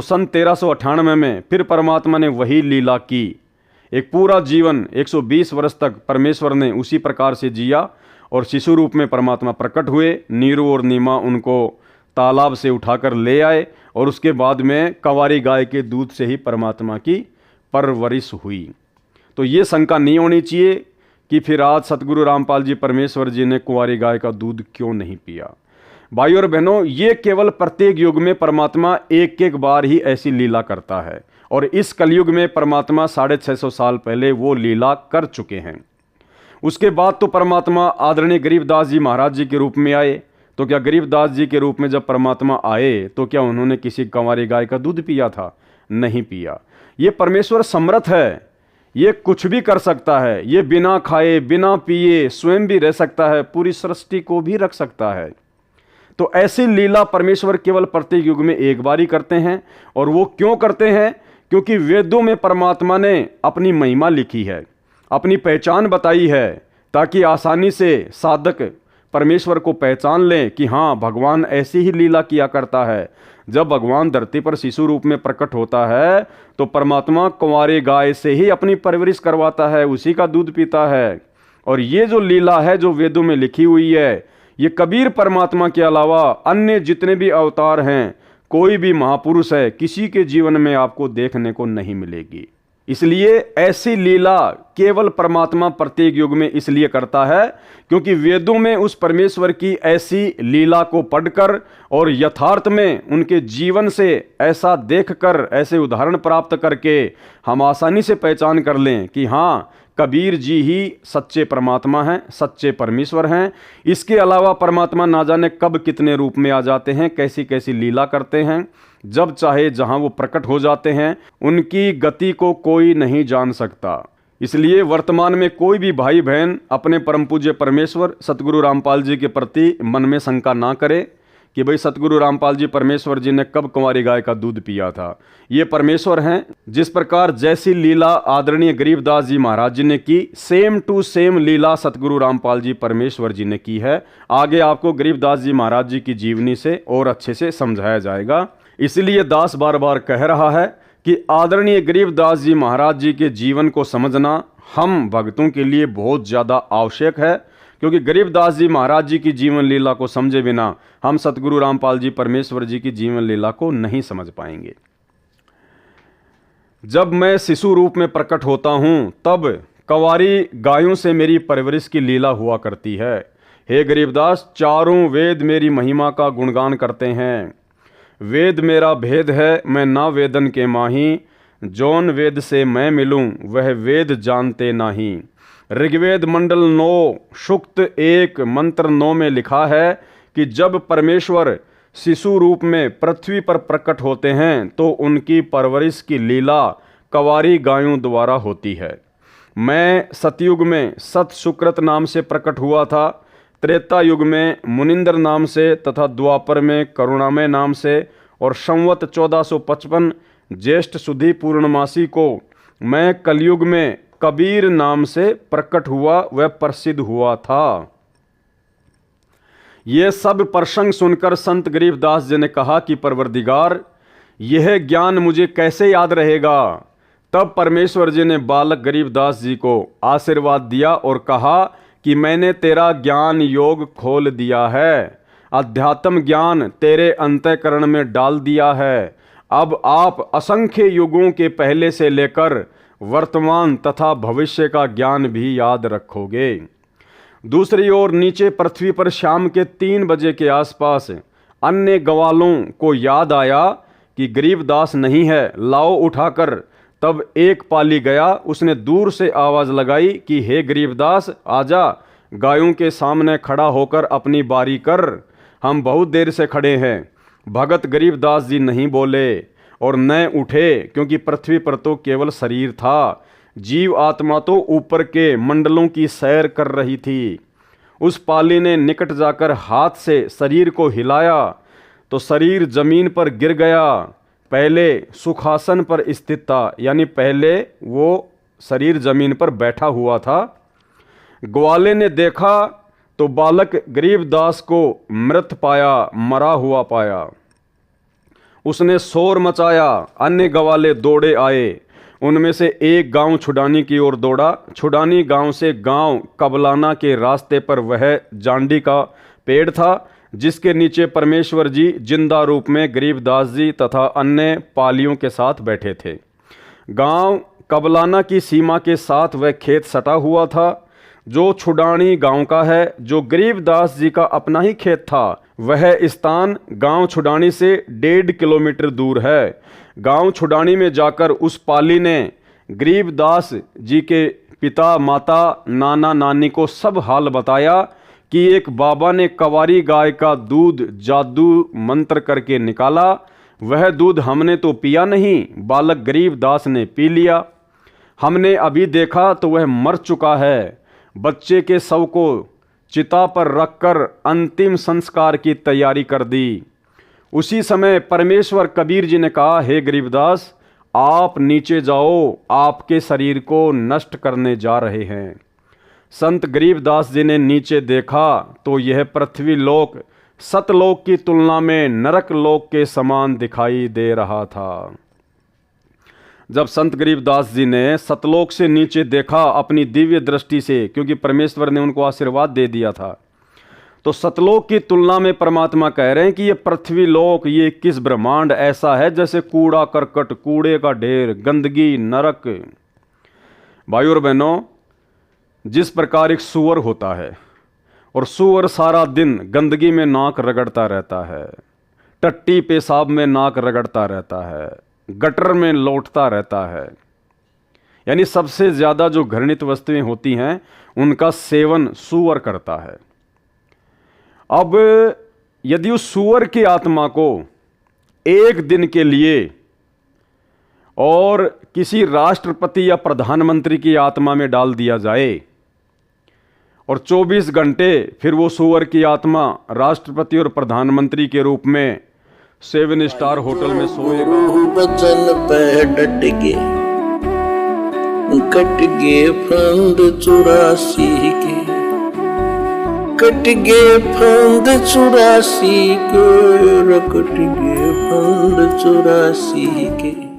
तो सन 1398 में फिर परमात्मा ने वही लीला की। एक पूरा जीवन 120 वर्ष तक परमेश्वर ने उसी प्रकार से जिया और शिशु रूप में परमात्मा प्रकट हुए। नीरू और नीमा उनको तालाब से उठाकर ले आए और उसके बाद में कंवारी गाय के दूध से ही परमात्मा की परवरिश हुई। तो ये शंका नहीं होनी चाहिए कि फिर आज सतगुरु रामपाल जी परमेश्वर जी ने कुंवारी गाय का दूध क्यों नहीं पिया। भाइयों और बहनों, ये केवल प्रत्येक युग में परमात्मा एक एक बार ही ऐसी लीला करता है और इस कलयुग में परमात्मा 650 साल पहले वो लीला कर चुके हैं। उसके बाद तो परमात्मा आदरणीय गरीबदास जी महाराज जी के रूप में आए। तो क्या गरीबदास जी के रूप में जब परमात्मा आए तो क्या उन्होंने किसी कंवारी गाय का दूध पिया था? नहीं पिया। ये परमेश्वर समर्थ है, ये कुछ भी कर सकता है। ये बिना खाए बिना पिए स्वयं भी रह सकता है, पूरी सृष्टि को भी रख सकता है। तो ऐसी लीला परमेश्वर केवल प्रत्येक युग में एक बार ही करते हैं। और वो क्यों करते हैं? क्योंकि वेदों में परमात्मा ने अपनी महिमा लिखी है, अपनी पहचान बताई है, ताकि आसानी से साधक परमेश्वर को पहचान लें कि हाँ, भगवान ऐसी ही लीला किया करता है। जब भगवान धरती पर शिशु रूप में प्रकट होता है तो परमात्मा कुंवारी गाय से ही अपनी परवरिश करवाता है, उसी का दूध पीता है। और ये जो लीला है जो वेदों में लिखी हुई है, ये कबीर परमात्मा के अलावा अन्य जितने भी अवतार हैं, कोई भी महापुरुष है, किसी के जीवन में आपको देखने को नहीं मिलेगी। इसलिए ऐसी लीला केवल परमात्मा प्रत्येक युग में इसलिए करता है क्योंकि वेदों में उस परमेश्वर की ऐसी लीला को पढ़कर और यथार्थ में उनके जीवन से ऐसा देखकर, ऐसे उदाहरण प्राप्त करके हम आसानी से पहचान कर लें कि हाँ, कबीर जी ही सच्चे परमात्मा हैं, सच्चे परमेश्वर हैं। इसके अलावा परमात्मा ना जाने कब कितने रूप में आ जाते हैं, कैसी कैसी लीला करते हैं। जब चाहे जहां वो प्रकट हो जाते हैं, उनकी गति को कोई नहीं जान सकता। इसलिए वर्तमान में कोई भी भाई बहन अपने परम पूज्य परमेश्वर सतगुरु रामपाल जी के प्रति मन में शंका ना करे कि भाई सतगुरु रामपाल जी परमेश्वर जी ने कब कुंवारी गाय का दूध पिया था। ये परमेश्वर हैं। जिस प्रकार जैसी लीला आदरणीय गरीबदास जी महाराज जी ने की, सेम टू सेम लीला सतगुरु रामपाल जी परमेश्वर जी ने की है। आगे आपको गरीबदास जी महाराज जी की जीवनी से और अच्छे से समझाया जाएगा। इसलिए दास बार बार कह रहा है कि आदरणीय गरीबदास जी महाराज जी के जीवन को समझना हम भक्तों के लिए बहुत ज़्यादा आवश्यक है, क्योंकि गरीबदास जी महाराज जी की जीवन लीला को समझे बिना हम सतगुरु रामपाल जी परमेश्वर जी की जीवन लीला को नहीं समझ पाएंगे। जब मैं शिशु रूप में प्रकट होता हूँ तब कंवारी गायों से मेरी परवरिश की लीला हुआ करती है। हे गरीबदास, चारों वेद मेरी महिमा का गुणगान करते हैं। वेद मेरा भेद है, मैं ना वेदन के माही, जौन वेद से मैं मिलूं वह वेद जानते नाही। ऋग्वेद मंडल 9 सूक्त 1 मंत्र 9 में लिखा है कि जब परमेश्वर शिशु रूप में पृथ्वी पर प्रकट होते हैं तो उनकी परवरिश की लीला कंवारी गायों द्वारा होती है। मैं सतयुग में सत सुकृत नाम से प्रकट हुआ था, त्रेता युग में मुनिंदर नाम से तथा द्वापर में करुणामय नाम से, और संवत 1455 ज्येष्ठ सुधी पूर्णमासी को मैं कलयुग में कबीर नाम से प्रकट हुआ, वह प्रसिद्ध हुआ था। ये सब प्रसंग सुनकर संत गरीबदास जी ने कहा कि परवरदिगार, यह ज्ञान मुझे कैसे याद रहेगा। तब परमेश्वर जी ने बालक गरीबदास जी को आशीर्वाद दिया और कहा कि मैंने तेरा ज्ञान योग खोल दिया है, अध्यात्म ज्ञान तेरे अंतःकरण में डाल दिया है। अब आप असंख्य युगों के पहले से लेकर वर्तमान तथा भविष्य का ज्ञान भी याद रखोगे। दूसरी ओर नीचे पृथ्वी पर शाम के 3 बजे के आसपास अन्य ग्वालों को याद आया कि गरीबदास नहीं है, लाओ उठाकर। तब एक पाली गया, उसने दूर से आवाज लगाई कि हे गरीबदास आजा, गायों के सामने खड़ा होकर अपनी बारी कर, हम बहुत देर से खड़े हैं। भगत गरीबदास जी नहीं बोले और न उठे, क्योंकि पृथ्वी पर तो केवल शरीर था, जीव आत्मा तो ऊपर के मंडलों की सैर कर रही थी। उस पाली ने निकट जाकर हाथ से शरीर को हिलाया तो शरीर जमीन पर गिर गया। पहले सुखासन पर स्थित था, यानी पहले वो शरीर जमीन पर बैठा हुआ था। ग्वाले ने देखा तो बालक गरीबदास को मृत पाया, मरा हुआ पाया। उसने शोर मचाया, अन्य गवाले दौड़े आए। उनमें से एक गांव छुडानी की ओर दौड़ा। छुडानी गांव से गांव कबलाना के रास्ते पर वह जांडी का पेड़ था जिसके नीचे परमेश्वर जी जिंदा रूप में गरीबदास जी तथा अन्य पालियों के साथ बैठे थे। गांव कबलाना की सीमा के साथ वह खेत सटा हुआ था जो छुडानी गांव का है, जो गरीबदास जी का अपना ही खेत था। वह स्थान गांव छुडानी से 1.5 किलोमीटर दूर है। गांव छुडानी में जाकर उस पाली ने गरीबदास जी के पिता, माता, नाना, नानी को सब हाल बताया कि एक बाबा ने कवारी गाय का दूध जादू मंत्र करके निकाला। वह दूध हमने तो पिया नहीं, बालक गरीबदास ने पी लिया। हमने अभी देखा तो वह मर चुका है। बच्चे के शव को चिता पर रखकर अंतिम संस्कार की तैयारी कर दी। उसी समय परमेश्वर कबीर जी ने कहा, हे गरीबदास, आप नीचे जाओ, आपके शरीर को नष्ट करने जा रहे हैं। संत गरीबदास जी ने नीचे देखा तो यह पृथ्वी लोक सतलोक की तुलना में नरक लोक के समान दिखाई दे रहा था। जब संत गरीबदास जी ने सतलोक से नीचे देखा अपनी दिव्य दृष्टि से, क्योंकि परमेश्वर ने उनको आशीर्वाद दे दिया था, तो सतलोक की तुलना में परमात्मा कह रहे हैं कि ये पृथ्वी लोक, ये किस ब्रह्मांड ऐसा है जैसे कूड़ा करकट, कूड़े का ढेर, गंदगी, नरक। भाइयों और बहनों, जिस प्रकार एक सूअर होता है और सूअर सारा दिन गंदगी में नाक रगड़ता रहता है, टट्टी पेशाब में नाक रगड़ता रहता है, गटर में लौटता रहता है, यानी सबसे ज्यादा जो घृणित वस्तुएं होती हैं उनका सेवन सूअर करता है। अब यदि उस सूअर की आत्मा को एक दिन के लिए और किसी राष्ट्रपति या प्रधानमंत्री की आत्मा में डाल दिया जाए और 24 घंटे फिर वो सूअर की आत्मा राष्ट्रपति और प्रधानमंत्री के रूप में 7 स्टार होटल में सोएगा। बचन पे डट गए, कट गए फंद 84 के, कट गए फंद 84 के, कट गए फंद 84 के।